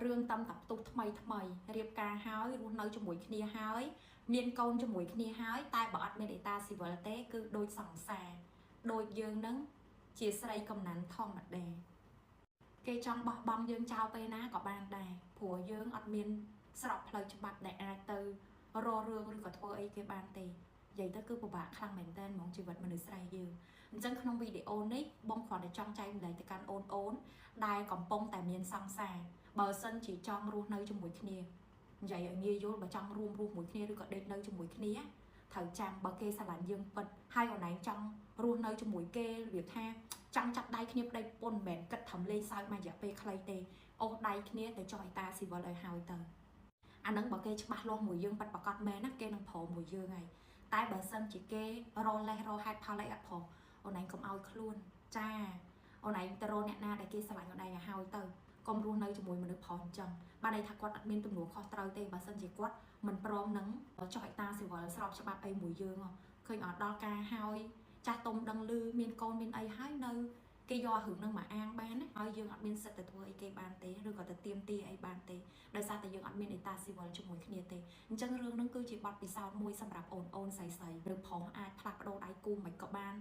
រឿងតាមតាផ្ទុះថ្មីរៀបការហើយរស់នៅជាមួយគ្នាហើយមានកូនជាមួយគ្នាហើយតែបើអត់មានអេតាស៊ីវិលទេគឺដូចសង្សារដូចយើងនឹងជាស្រីកំណាន់ធម្មតាគេចង់បោះបង់យើងចោលពេលណាក៏បានដែរព្រោះយើងអត់មានស្របផ្លូវច្បាប់ដែលអាចទៅរករឿងឬក៏ធ្វើអីគេបានទេនិយាយទៅគឺពិបាកខ្លាំងមែនតើហ្មងជីវិតមនុស្សស្រីយើងអញ្ចឹងក្នុងវីដេអូនេះបងគ្រាន់តែចង់ចែកម្លែកទៅកាន់អូនដែលកំពុងតែមានសង្សារបើសិនជាចង់រស់នៅជាមួយគ្នានិយាយឲ្យងាយយល់បើចង់រួមរស់មួយគ្នាឬក៏ដេកនៅជាមួយគ្នាត្រូវចាំបើគេស្រឡាញ់យើងពិតហើយអូនឯងចង់រស់នៅជាមួយគេរបៀបថាចង់ចាប់ដៃគ្នាប្តីប្រពន្ធមិនមែនគិតត្រឹមលេងសើចមករយៈពេលខ្លីទេអូសដៃគ្នាទៅចុះអេតាស៊ីវិលឲ្យហើយទៅអានឹងបើគេច្បាស់លាស់មួយយើងប៉ាត់ប្រកាសមែនណាគេនឹងព្រមមួយយើងហើយតែបើសិនជាគេរលេសរហេតុផលអីអត់ព្រមអូនឯងកុំឲ្យខ្លួនចាអូនឯងទៅរកអ្នកណាដែលគេស្រឡាញ់អូនឯងឲ្យហើយទៅកុំរស់នៅជាមួយមនុស្សប្រុសអញ្ចឹងបានន័យថាគាត់អត់មានទំនួលខុសត្រូវទេបើសិនជាគាត់មិនព្រមនឹងចុះអេតាស៊ីវិលស្របច្បាប់អីមួយយើងឃើញអត់ដល់ការហើយចាស់ទុំដឹងឮមានកូនមានអីហើយនៅគេយករឿងនឹងមកអាងបានណាហើយយើងអត់មានសិទ្ធិទៅធ្វើអីគេបានទេឬក៏ទៅទាមទារអីបានទេដោយសារតែយើងអត់មានអេតាស៊ីវិលជាមួយគ្នាទេអញ្ចឹងរឿងនឹងគឺជាបទពិសោធន៍មួយសម្រាប់អូនស្រីឬប្រុសអាចផ្លាស់ប្ដូរដៃគូមិនក៏បាន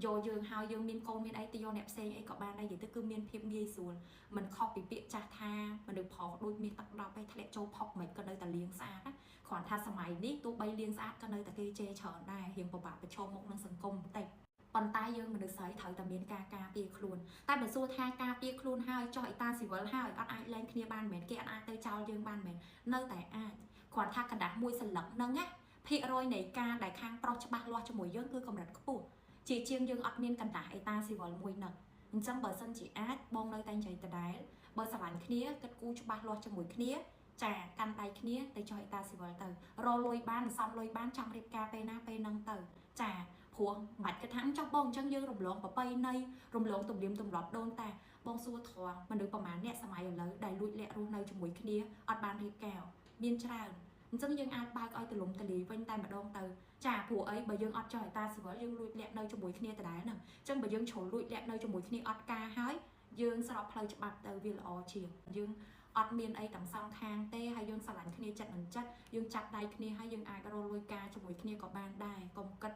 យកយើងហើយយើងមានកូនមានអីទៅយកអ្នកផ្សេងអីក៏បានដែរនិយាយទៅគឺមានភាពងាយស្រួលមិនខុសពីពាក្យចាស់ថាមនុស្សប្រុសដូចមានទឹកដប់ឯងធ្លាក់ចូលផុកមិនក៏នៅតែលាងស្អាតណាគ្រាន់ថាសម័យនេះទោះបីលាងស្អាតក៏នៅតែគេជេរច្រើនដែររៀងពិបាកប្រឈមមុខនឹងសង្គមបន្តិចប៉ុន្តែយើងមនុស្សស្រីត្រូវតែមានការការពារខ្លួនតែបើសួរថាការពារខ្លួនហើយចុះអេតាស៊ីវិលហើយអត់អាចលែងគ្នាបានមែនគេអត់អាចទៅចោលយើងបានមែននៅតែអាចគ្រាន់ថាกระดาษមួយសន្លឹកហ្នឹងណាភាគរយនៃការដែលខាងប្រុសច្បាស់លាស់ជាមួយយើងគឺកម្រិតខ្ពស់ជាជាងយើងអត់មានកណ្ដាស់អេតាស៊ីវិលមួយហ្នឹងអញ្ចឹងបើសិនជាអាចបងនៅតែនិយាយដដែលបើស្រឡាញ់គ្នាគិតគូរច្បាស់លាស់ជាមួយគ្នាចាកាន់ដៃគ្នាទៅចុះអេតាស៊ីវិលទៅរលុយបានសំលុយបានចង់រៀបការពេលណាពេលហ្នឹងទៅចាព្រោះមិនគិតថាចុះបងអញ្ចឹងយើងរំលងប្របីនៃរំលងទំនៀមទម្លាប់ដូនតាបងសួរត្រង់មនុស្សប្រហែលអ្នកសម័យឥឡូវដែលលួចលាក់រស់នៅជាមួយគ្នាអត់បានរៀបការមានច្រើនអញ្ចឹងយើងអាចបើកឲ្យទលំទលាយវិញតែម្ដងទៅចាព្រោះអីបើយើងអត់ចុះអេតាស៊ីវិលយើងលួចលាក់នៅជាមួយគ្នាដដែលហ្នឹងអញ្ចឹងបើយើងជ្រុលលួចលាក់នៅជាមួយគ្នាអត់ការហើយយើងស្របផ្លូវច្បាប់ទៅវាល្អជាងយើងអត់មានអីទាំងសងខាងទេហើយយើងស្រឡាញ់គ្នាចិត្តនឹងចិត្តយើងចាប់ដៃគ្នាហើយយើងអាចរកលុយការជាមួយគ្នាក៏បានដែរកុំគិត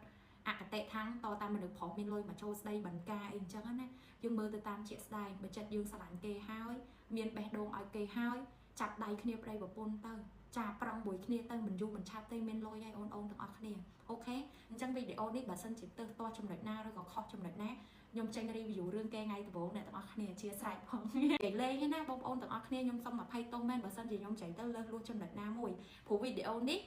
អកតេថាំងតតាមមនុស្សប្រុសមានលុយមកចូលស្ដីបន្ការអីអញ្ចឹងណាយើងមើលទៅតាមជាក់ស្ដែងបើចិត្តយើងស្រឡាញ់គេហើយមានបេះដូងឲ្យគេហើយចាប់ដៃគ្នាប្តីប្រពន្ធទៅចាប្រឹងមួយគ្នាទៅមិនយូរមិនឆាប់ទេមានលុយហើយអូនទាំងអស់គ្នាអូខេអញ្ចឹងវីដេអូនេះបើសិនជាទើសទាស់ចំណុចណាឬក៏ខុសចំណុចណាខ្ញុំចេញ review រឿងគេថ្ងៃដំបូងអ្នកទាំងអស់គ្នាអធិស្ឋានផងនិយាយលេងឯណាបងប្អូនទាំងអស់គ្នាខ្ញុំសូមអភ័យទោសមែនបើសិនជាខ្ញុំចេញទៅលើសលួសចំណុចណាមួយព្រោះវីដេអូនេះ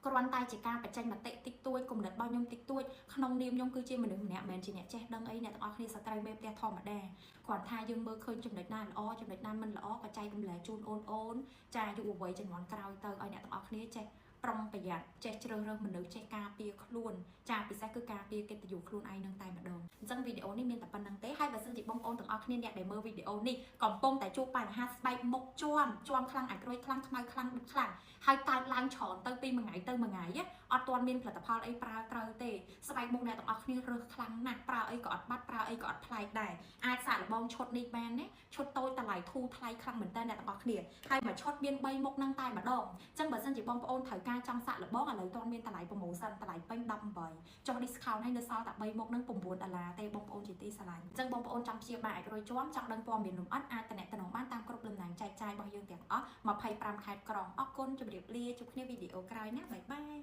គ្រាន់តែជាការបញ្ចេញមតិតិចតួចគំនិតរបស់ខ្ញុំតិចតួចក្នុងនាមខ្ញុំគឺជាមនុស្សម្នាក់មិនមែនជាអ្នកចេះដឹងអីអ្នកទាំងអស់គ្នាស្ត្រីមេផ្ទះធម្មតាគ្រាន់ថាយើងមើលឃើញចំណុចណាល្អចំណុចណាមិនល្អក៏ចែករំលែកជូនអូនចាយុវវ័យជំនាន់ក្រោយទៅឲ្យអ្នកទាំងអស់គ្នាចេះប្រុងប្រយ័ត្នចេះជ្រើសរើសមនុស្សចេះការពារខ្លួនចាពិសេសគឺការពារកិត្តិយសខ្លួនឯងនឹងតែម្ដងអញ្ចឹងវីដេអូនេះមានតែប៉ុណ្្នឹងទេហើយបើសិនជាបងប្អូនទាំងអស់គ្នាអ្នកដែលមើលវីដេអូនេះកំពុងតែជួបបញ្ហាស្បែកមុខជាំខ្លាំងអាចរួយខ្លាំងខ្មៅខ្លាំងដុតខ្លាំងហើយកើតឡើងច្រើនទៅពីមួយថ្ងៃទៅមួយថ្ងៃអត់ទាន់មានផលិតផលអីប្រើត្រូវទេស្បែកមុខអ្នកទាំងអស់គ្នារើសខ្លាំងណាស់ប្រើអីក៏អត់បាត់ប្រើអីក៏អត់ប្លែកដែរអាចសាកល្បងឈុតនេះបានណាឈុតតូចតម្លៃធូរថ្លៃខ្លាំងមែនតើអ្នកទាំងអស់គ្នាហើយមួយឈុតមាន3មុខនឹងតែម្ដងអញ្ចឹងបើសិនជាបងប្អូនត្រូវការចង់សាកល្បងឥឡូវទាន់មានតម្លៃ promotion តម្លៃពេញ18ចុះ discount ឲ្យនៅសល់តែ3មុខនឹង$9ទេបងប្អូនជាទីស្រឡាញ់អញ្ចឹងបងប្អូនចង់ព្យាបាលអាចរួយជាំចង់ដឹងព័ត៌មានលម្អិតអាចតំណបានតាមគ្រប់លំនាំចែកចាយរបស់យើងទាំងអស់25ខេត្តក្រុងអរគុណជម្រាបលាជួបគ្នាវីដេអូក្រោយណាបាយបាយ